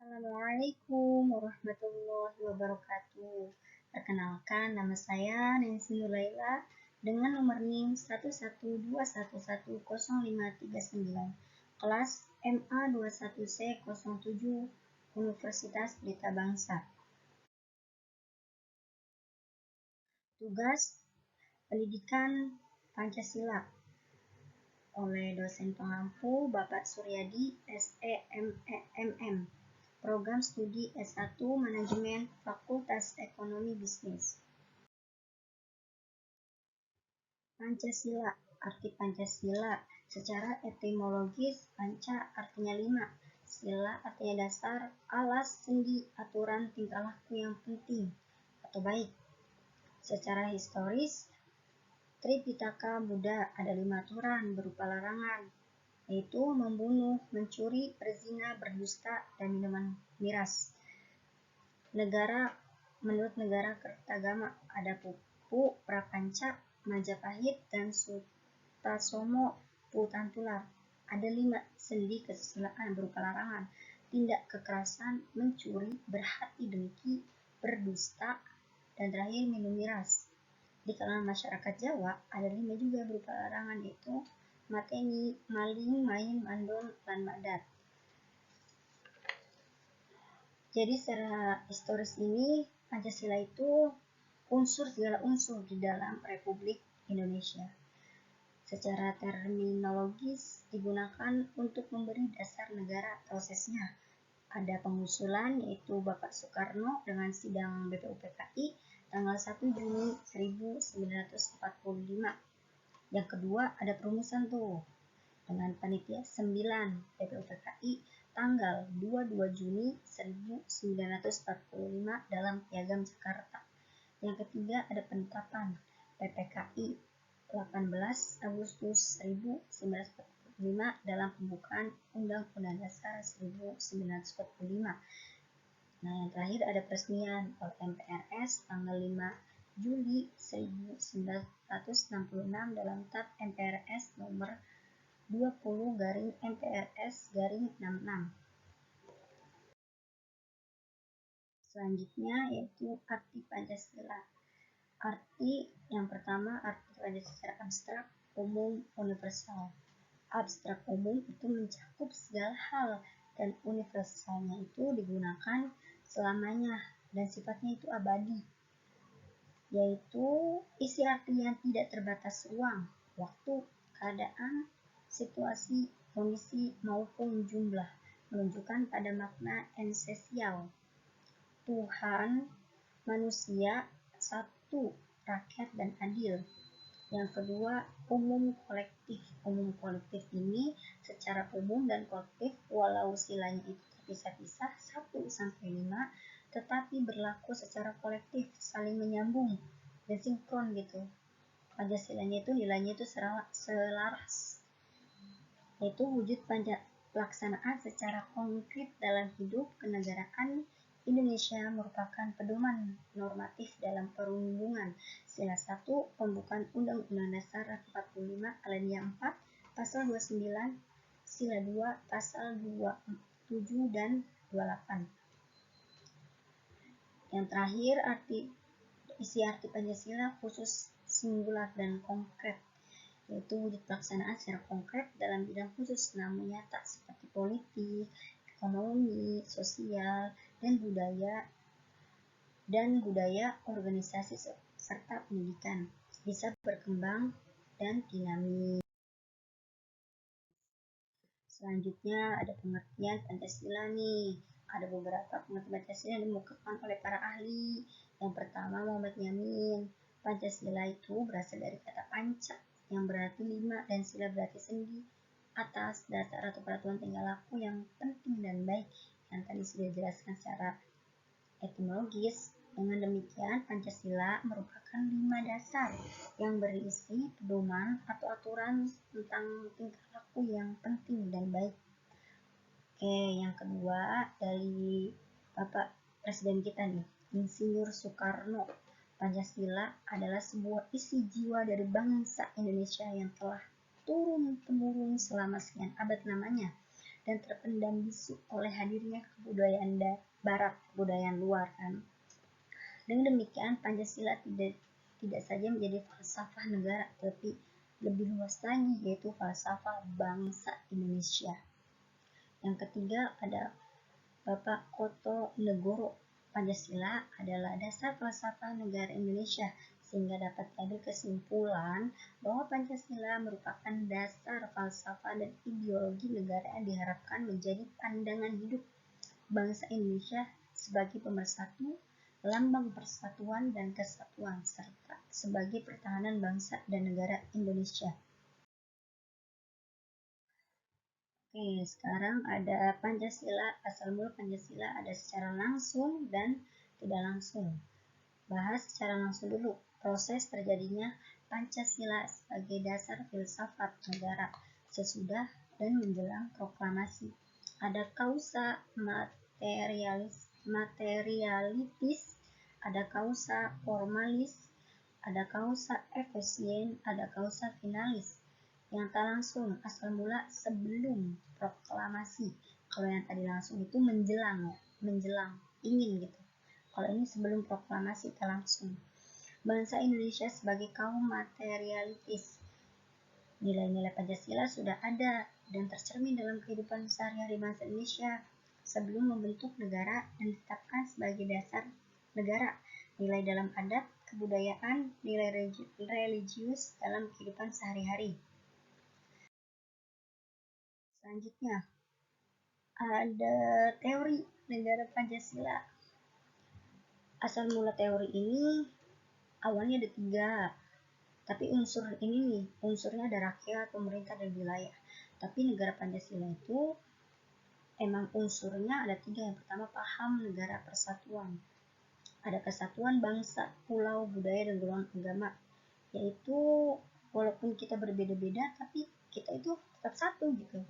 Assalamualaikum warahmatullahi wabarakatuh. Perkenalkan, nama saya Nancy Nuraila dengan nomor NIM 112110539, kelas MA21C07, Universitas Pelita Bangsa. Tugas Pendidikan Pancasila oleh dosen pengampu Bapak Suryadi, SEMEMM. Program Studi S1 Manajemen Fakultas Ekonomi Bisnis. Pancasila. Arti Pancasila secara etimologis, panca artinya 5, sila artinya dasar, alas, sendi, aturan, tingkah laku yang penting atau baik. Secara historis, Tripitaka Buddha ada 5 aturan berupa larangan, yaitu membunuh, mencuri, berzina, berdusta, dan minuman miras. Menurut negara Kertagama ada Pupu, Prapanca, Majapahit, dan Sutasomo Putantular. Ada 5 sendi kesusilaan berupa larangan: tindak kekerasan, mencuri, berhati dengki, berdusta, dan terakhir minum miras. Di kalangan masyarakat Jawa ada 5 juga berupa larangan, yaitu mateni, maling, main, mandor, dan madat. Jadi secara historis ini, Pancasila itu segala unsur di dalam Republik Indonesia. Secara terminologis digunakan untuk memberi dasar negara. Prosesnya ada pengusulan, yaitu Bapak Soekarno dengan sidang BPUPKI tanggal 1 Juni 1945. Yang kedua ada perumusan dengan panitia 9 BPUPKI tanggal 22 Juni 1945 dalam Piagam Jakarta. Yang ketiga ada penetapan PPKI 18 Agustus 1945 dalam pembukaan Undang-Undang Dasar 1945. Nah, yang terakhir ada peresmian oleh MPRS tanggal 5 Juli 1966 dalam Tab MPRS nomor 20/MPRS/66. Selanjutnya yaitu arti Pancasila. Arti yang pertama, arti Pancasila secara abstrak, umum, universal. Abstrak umum itu mencakup segala hal, dan universalnya itu digunakan selamanya dan sifatnya itu abadi, yaitu isi arti yang tidak terbatas ruang, waktu, keadaan, situasi, kondisi, maupun jumlah, menunjukkan pada makna esensial. Tuhan, manusia, satu, rakyat, dan adil. Yang kedua, umum kolektif. Umum kolektif ini secara umum dan kolektif, walau silanya itu terpisah-pisah 1-5, tetapi berlaku secara kolektif, saling menyambung dan sinkron gitu. Pancasilanya itu nilainya itu selaras, yaitu wujud pelaksanaan secara konkret dalam hidup kenegaraan. Indonesia merupakan pedoman normatif dalam perundungan. Sila 1 pembukaan Undang-Undang Dasar 45 alinea 4 pasal 29, sila 2 pasal 27 dan 28. Yang terakhir, isi arti Pancasila khusus, singular, dan konkret, yaitu wujud pelaksanaan secara konkret dalam bidang khusus namun nyata seperti politik, ekonomi, sosial, dan budaya, organisasi, serta pendidikan bisa berkembang dan dinamis. Selanjutnya ada pengertian Pancasila nih. Ada beberapa pengertian Pancasila yang dikemukakan oleh para ahli. Yang pertama, Muhammad Yamin. Pancasila itu berasal dari kata panca yang berarti 5 dan sila berarti sendi, atas, dasar, atau peraturan tingkah laku yang penting dan baik yang tadi sudah dijelaskan secara etimologis. Dengan demikian, Pancasila merupakan 5 dasar yang berisi pedoman atau aturan tentang tingkah laku yang penting dan baik. Oke, yang kedua dari Bapak Presiden kita nih, Insinyur Soekarno. Pancasila adalah sebuah isi jiwa dari bangsa Indonesia yang telah turun-temurun selama sekian abad namanya. dan terpendam bisu oleh hadirnya kebudayaan barat, kebudayaan luar kan. Dengan demikian, Pancasila tidak saja menjadi falsafah negara, tapi lebih luas lagi, yaitu falsafah bangsa Indonesia. Yang ketiga ada Bapak Koto Negoro. Pancasila adalah dasar falsafah negara Indonesia, sehingga dapat diambil kesimpulan bahwa Pancasila merupakan dasar falsafah dan ideologi negara yang diharapkan menjadi pandangan hidup bangsa Indonesia sebagai pemersatu, lambang persatuan dan kesatuan, serta sebagai pertahanan bangsa dan negara Indonesia. Oke, sekarang ada Pancasila, asal mula Pancasila ada secara langsung dan tidak langsung. Bahas secara langsung dulu, proses terjadinya Pancasila sebagai dasar filsafat negara sesudah dan menjelang proklamasi. Ada kausa materialitis, ada kausa formalis, ada kausa efisien, ada kausa finalis. Yang tak langsung asal mula sebelum proklamasi. Kalau yang tadi langsung itu menjelang, ingin gitu. Kalau ini sebelum proklamasi tak langsung. Bangsa Indonesia sebagai kaum materialitis. Nilai-nilai Pancasila sudah ada dan tercermin dalam kehidupan sehari-hari bangsa Indonesia sebelum membentuk negara dan ditetapkan sebagai dasar negara. Nilai dalam adat, kebudayaan, nilai religius dalam kehidupan sehari-hari. Selanjutnya, ada teori negara Pancasila. Asal mula teori ini awalnya ada 3, tapi unsurnya ada rakyat, pemerintah, dan wilayah. Tapi negara Pancasila itu emang unsurnya ada 3. Yang pertama, paham negara persatuan. Ada kesatuan bangsa, pulau, budaya, dan golongan agama. Yaitu walaupun kita berbeda-beda, tapi kita itu tetap satu gitu.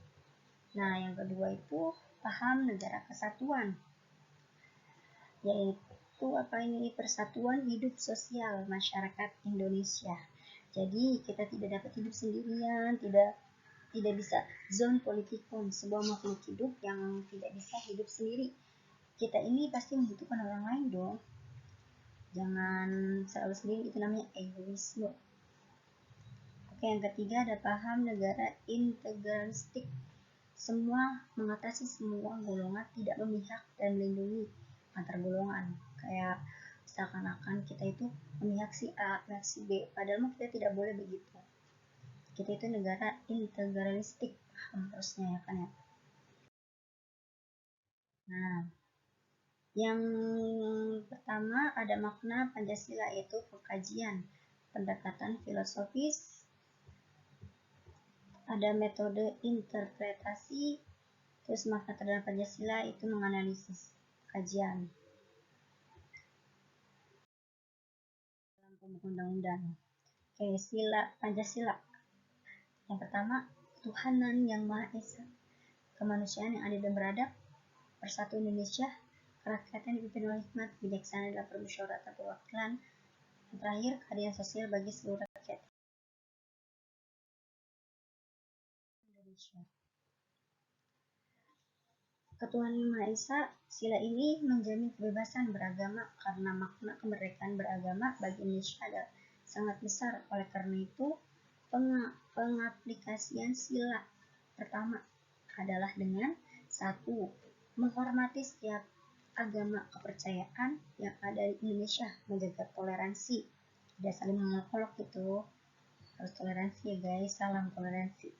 Nah, yang kedua itu paham negara kesatuan, yaitu persatuan hidup sosial masyarakat Indonesia. Jadi kita tidak dapat hidup sendirian, tidak bisa zon politikon, sebuah makhluk hidup yang tidak bisa hidup sendiri. Kita ini pasti membutuhkan orang lain dong. Jangan selalu sendiri, itu namanya egoisme. Oke, yang ketiga ada paham negara integralistik. Semua mengatasi semua golongan, tidak memihak dan melindungi antar golongan. Kayak seakan-akan kita itu memihak si A, memihak si B, padahal kita tidak boleh begitu. Kita itu negara integralistik, paham harusnya ya kan ya. Nah, yang pertama ada makna Pancasila, yaitu pengkajian, pendekatan filosofis, ada metode interpretasi, terus makna terdalam Pancasila itu menganalisis kajian dalam pembuat undang-undang. Oke, Pancasila. Yang pertama, Tuhanan yang Maha Esa, kemanusiaan yang adil dan beradab, persatu Indonesia, kerakyatan dipimpin oleh hikmat, bijaksana dalam permusyawaratan perwakilan, yang terakhir, keadilan sosial bagi seluruh rakyat Indonesia. Ketuhanan yang Maha Esa, sila ini menjamin kebebasan beragama karena makna kemerdekaan beragama bagi Indonesia adalah sangat besar. Oleh karena itu, pengaplikasian sila pertama adalah dengan 1. Menghormati setiap agama kepercayaan yang ada di Indonesia, menjaga toleransi, tidak saling mengolok-olok gitu, harus toleransi ya guys, salam toleransi.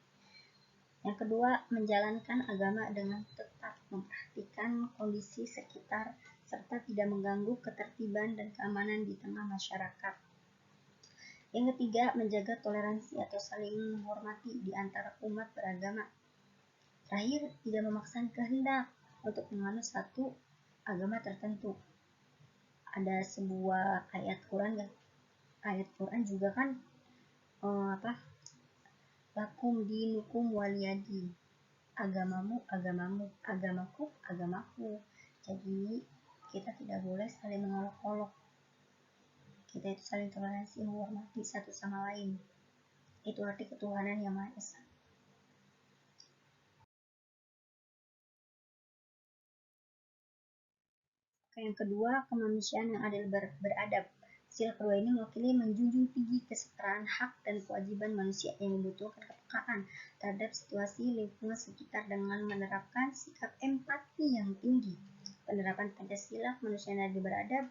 Yang kedua, menjalankan agama dengan tetap memperhatikan kondisi sekitar serta tidak mengganggu ketertiban dan keamanan di tengah masyarakat. Yang ketiga, menjaga toleransi atau saling menghormati di antara umat beragama. Terakhir, tidak memaksakan kehendak untuk menganut satu agama tertentu. Ada sebuah ayat Quran juga kan, lakum dinukum waliyadi, agamamu agamamu, agamaku agamaku. Jadi kita tidak boleh saling mengolok-olok, kita itu saling toleransi, menghormati satu sama lain. Itu arti ketuhanan yang Maha Esa. Yang kedua, kemanusiaan yang adil beradab. Sila kedua ini mewakili menjunjung tinggi kesetaraan hak dan kewajiban manusia yang membutuhkan kepekaan terhadap situasi lingkungan sekitar dengan menerapkan sikap empati yang tinggi. Penerapan Pancasila kemanusiaan yang adil beradab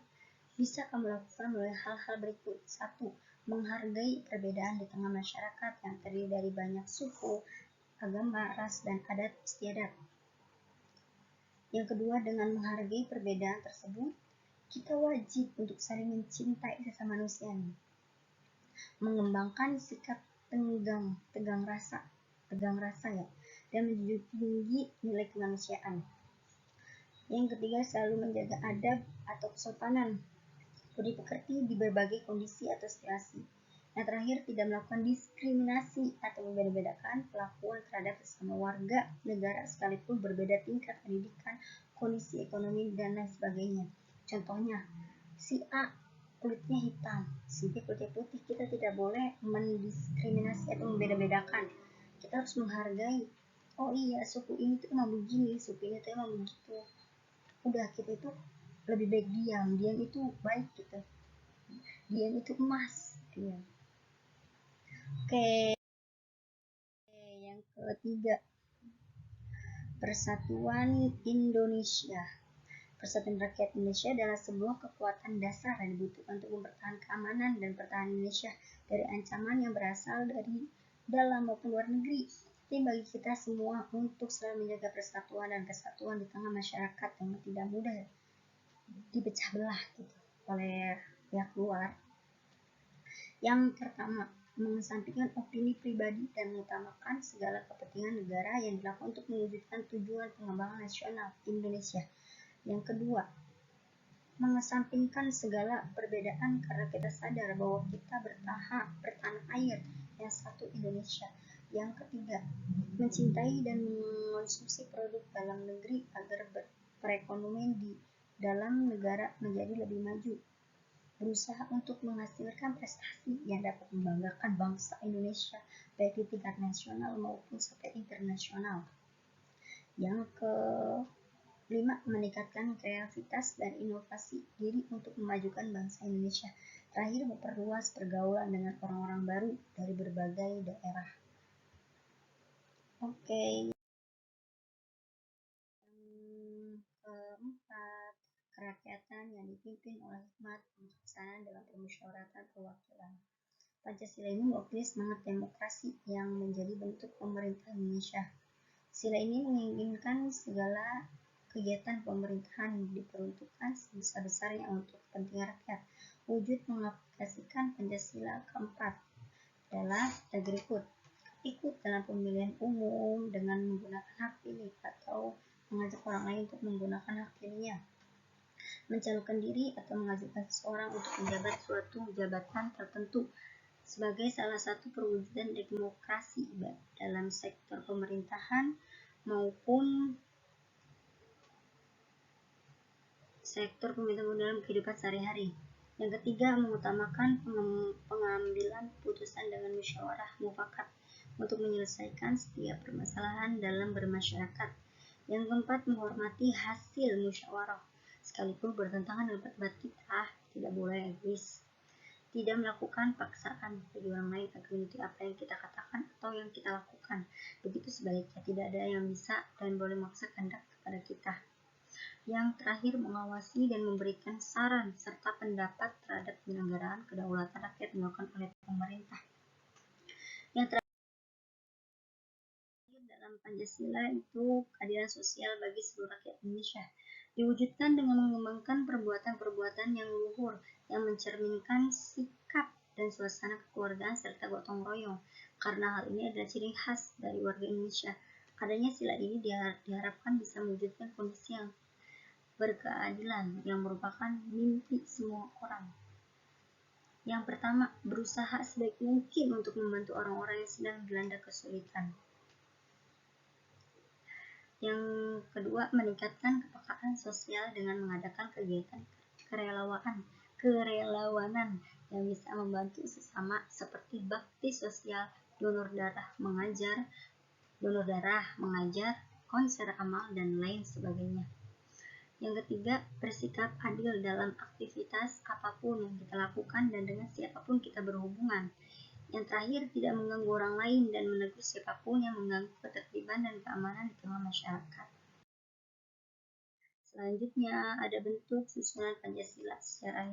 bisa kamu lakukan melalui hal-hal berikut. 1. Menghargai perbedaan di tengah masyarakat yang terdiri dari banyak suku, agama, ras, dan adat istiadat. Yang kedua, dengan menghargai perbedaan tersebut, kita wajib untuk saling mencintai sesama manusia, mengembangkan sikap tegang rasa ya, dan menjunjung tinggi nilai kemanusiaan. Yang ketiga, selalu menjaga adab atau kesopanan, budi pekerti di berbagai kondisi atau situasi. Yang terakhir, tidak melakukan diskriminasi atau membeda-bedakan perlakuan terhadap sesama warga negara sekalipun berbeda tingkat pendidikan, kondisi ekonomi, dan lain sebagainya. Contohnya, si A kulitnya hitam, si B kulitnya putih. Kita tidak boleh mendiskriminasi atau membeda-bedakan. Kita harus menghargai. Oh iya, suku ini tuh emang begini, suku ini tuh emang begitu. Udah, kita itu lebih baik diam itu baik gitu. Diam itu emas. Diam. Oke, yang ketiga, Persatuan Indonesia. Persatuan rakyat Indonesia adalah sebuah kekuatan dasar yang dibutuhkan untuk mempertahankan keamanan dan pertahanan Indonesia dari ancaman yang berasal dari dalam maupun luar negeri. Jadi bagi kita semua untuk selalu menjaga persatuan dan kesatuan di tengah masyarakat yang tidak mudah dipecah belah gitu oleh pihak luar. Yang pertama, mengesampingkan opini pribadi dan mengutamakan segala kepentingan negara yang dilakukan untuk mewujudkan tujuan pengembangan nasional Indonesia. Yang kedua, mengesampingkan segala perbedaan karena kita sadar bahwa kita bertanah air yang satu Indonesia. Yang ketiga, mencintai dan mengonsumsi produk dalam negeri agar perekonomian di dalam negara menjadi lebih maju. Berusaha untuk menghasilkan prestasi yang dapat membanggakan bangsa Indonesia baik di tingkat nasional maupun sampai internasional. Yang kelima, meningkatkan kreativitas dan inovasi diri untuk memajukan bangsa Indonesia. Terakhir, memperluas pergaulan dengan orang-orang baru dari berbagai daerah. Oke. Yang keempat, kerakyatan yang dipimpin oleh hikmat kebijaksanaan dalam permusyawaratan perwakilan. Pancasila ini mewakili semangat demokrasi yang menjadi bentuk pemerintahan Indonesia. Sila ini menginginkan segala kegiatan pemerintahan diperuntukkan sebesar-besarnya untuk kepentingan rakyat. Wujud mengaplikasikan Pancasila keempat adalah berikut. Ikut dalam pemilihan umum dengan menggunakan hak pilih atau mengajak orang lain untuk menggunakan hak pilihnya. Mencalonkan diri atau mengajukan seseorang untuk menjabat suatu jabatan tertentu sebagai salah satu perwujudan demokrasi baik dalam sektor pemerintahan maupun sektor pemerintahan dalam kehidupan sehari-hari. Yang ketiga, mengutamakan pengambilan putusan dengan musyawarah mufakat untuk menyelesaikan setiap permasalahan dalam bermasyarakat. Yang keempat, menghormati hasil musyawarah sekalipun bertentangan dengan pendapat kita. Tidak boleh egois. Tidak melakukan paksaan bagi orang lain agar mengikuti apa yang kita katakan atau yang kita lakukan. Begitu sebaliknya, tidak ada yang bisa dan boleh memaksa kehendak kepada kita. Yang terakhir, mengawasi dan memberikan saran serta pendapat terhadap penyelenggaraan kedaulatan rakyat dilakukan oleh pemerintah. Yang terakhir dalam Pancasila itu keadilan sosial bagi seluruh rakyat Indonesia diwujudkan dengan mengembangkan perbuatan-perbuatan yang luhur yang mencerminkan sikap dan suasana kekeluargaan serta gotong royong. Karena hal ini adalah ciri khas dari warga Indonesia. Adanya sila ini diharapkan bisa mewujudkan kondisi yang berkeadilan yang merupakan mimpi semua orang. Yang pertama, berusaha sebaik mungkin untuk membantu orang-orang yang sedang dilanda kesulitan. Yang kedua, meningkatkan kepekaan sosial dengan mengadakan kegiatan kerelawanan yang bisa membantu sesama seperti bakti sosial, donor darah mengajar, konser amal, dan lain sebagainya. Yang ketiga, bersikap adil dalam aktivitas apapun yang kita lakukan dan dengan siapapun kita berhubungan. Yang terakhir, tidak mengganggu orang lain dan menegur siapapun yang mengganggu ketertiban dan keamanan di tengah masyarakat. Selanjutnya, ada bentuk susunan Pancasila secara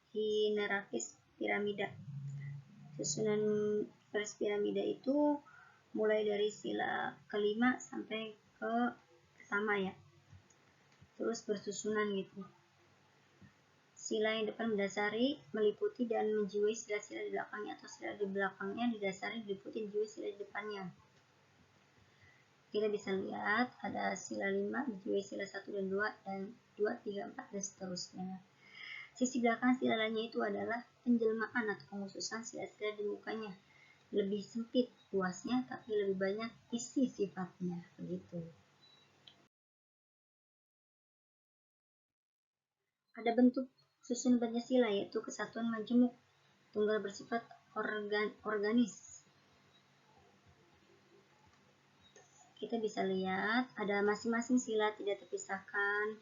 hierarkis piramida. Susunan garis piramida itu mulai dari sila kelima sampai ke pertama ya, terus bersusunan gitu. Sila yang depan mendasari, meliputi dan menjiwai sila-sila di belakangnya, atau sila di belakangnya didasari, meliputi, menjiwai sila di depannya. Kita bisa lihat ada sila 5 menjiwai sila 1 dan 2 dan 2, 3, 4 dan seterusnya. Sisi belakang sila lainnya itu adalah penjelmaan atau pengkhususan sila-sila di mukanya. Lebih sempit luasnya tapi lebih banyak isi sifatnya, begitu. Ada bentuk susun Pancasila yaitu kesatuan majemuk, tunggal bersifat organis. Kita bisa lihat ada masing-masing sila tidak terpisahkan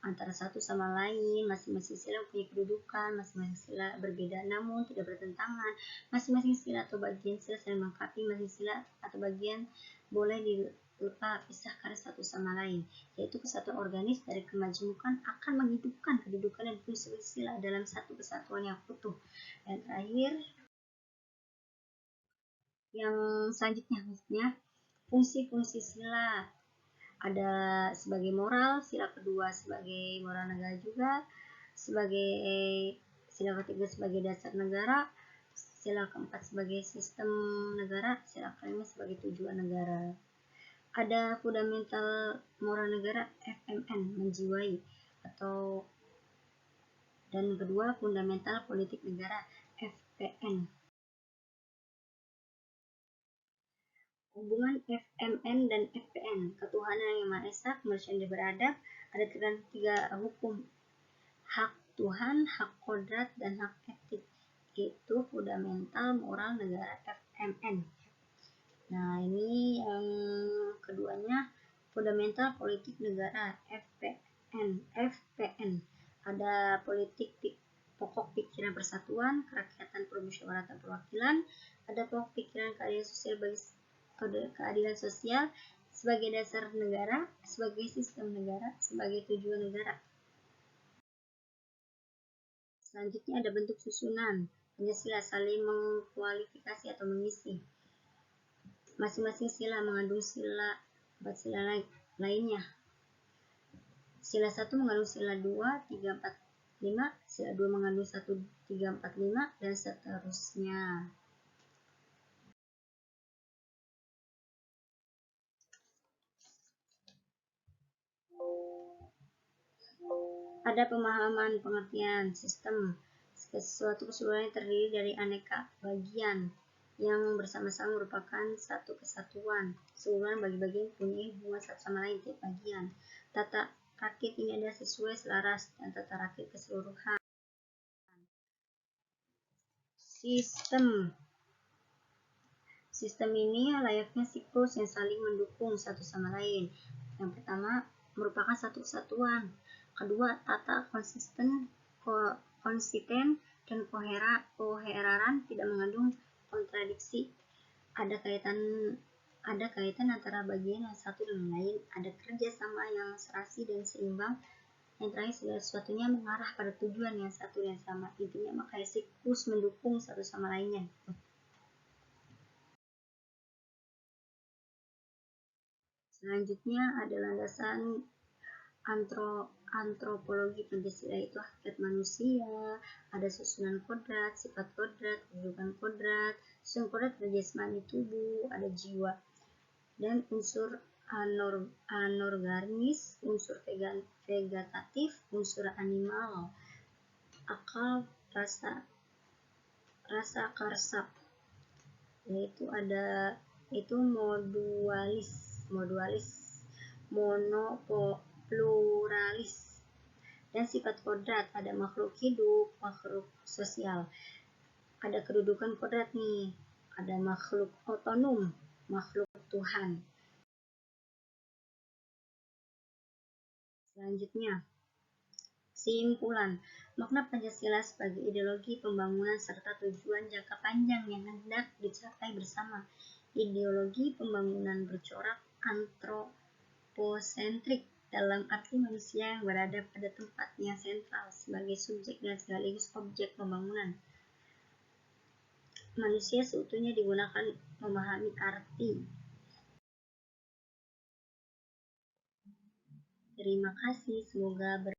antara satu sama lain, masing-masing sila punya kedudukan, masing-masing sila berbeda namun tidak bertentangan, masing-masing sila atau bagian sila saling melengkapi, masing sila atau bagian boleh dipisahkan satu sama lain, yaitu kesatuan organis dari kemajemukan akan menghidupkan kedudukan dan fungsi sila dalam satu kesatuan yang utuh. Dan terakhir, yang selanjutnya maksudnya fungsi-fungsi sila. Ada sebagai moral, sila kedua sebagai moral negara juga, sebagai sila ketiga sebagai dasar negara, sila keempat sebagai sistem negara, sila kelima sebagai tujuan negara. Ada fundamental moral negara FMN, menjiwai, atau dan kedua fundamental politik negara FPN. Hubungan FMN dan FPN, ketuhanan yang Maha Esa, kemanusiaan yang beradab, ada tiga hukum: hak Tuhan, hak kodrat, dan hak etik. Itu fundamental moral negara FMN. Nah, ini yang keduanya fundamental politik negara FPN. Ada politik pokok pikiran persatuan, kerakyatan, permusyawaratan, perwakilan. Ada pokok pikiran keadilan sosial sebagai dasar negara, sebagai sistem negara, sebagai tujuan negara. Selanjutnya ada bentuk susunan Pancasila, saling mengkualifikasi atau mengisi. Masing-masing sila mengandung sila lainnya. Sila 1 mengandung sila 2, 3, 4, 5, sila 2 mengandung 1, 3, 4, 5, dan seterusnya. Ada pemahaman pengertian sistem, sesuatu keseluruhan yang terdiri dari aneka bagian yang bersama-sama merupakan satu kesatuan. Keseluruhan bagi-bagian punya hubungan satu sama lain tiap bagian. Tata rakit ini adalah sesuai, selaras, dan tata rakit keseluruhan. Sistem ini layaknya siklus yang saling mendukung satu sama lain. Yang pertama, merupakan satu kesatuan. Kedua, tata konsisten dan koheraran, tidak mengandung kontradiksi. Ada kaitan antara bagian yang satu dengan lain. Ada kerjasama yang serasi dan seimbang. Yang terakhir, segala sesuatunya mengarah pada tujuan yang satu dan sama. Intinya makanya siklus mendukung satu sama lainnya. Selanjutnya ada landasan antropologi Pancasila, itu hakikat manusia, ada susunan kodrat, sifat kodrat, kedudukan kodrat, susunan kodrat pada jasmani tubuh, ada jiwa, dan unsur anorganis, unsur vegetatif, unsur animal, akal, rasa karsa, yaitu ada itu modualis, pluralis, dan sifat kodrat. Ada makhluk hidup, makhluk sosial. Ada kedudukan kodrat nih, ada makhluk otonom, makhluk Tuhan. Selanjutnya Simpulan, makna Pancasila sebagai ideologi pembangunan serta tujuan jangka panjang yang hendak dicapai bersama. Ideologi pembangunan bercorak antroposentrik dalam arti manusia yang berada pada tempatnya sentral sebagai subjek dan sekaligus objek pembangunan. Manusia seutuhnya digunakan memahami arti. Terima kasih, semoga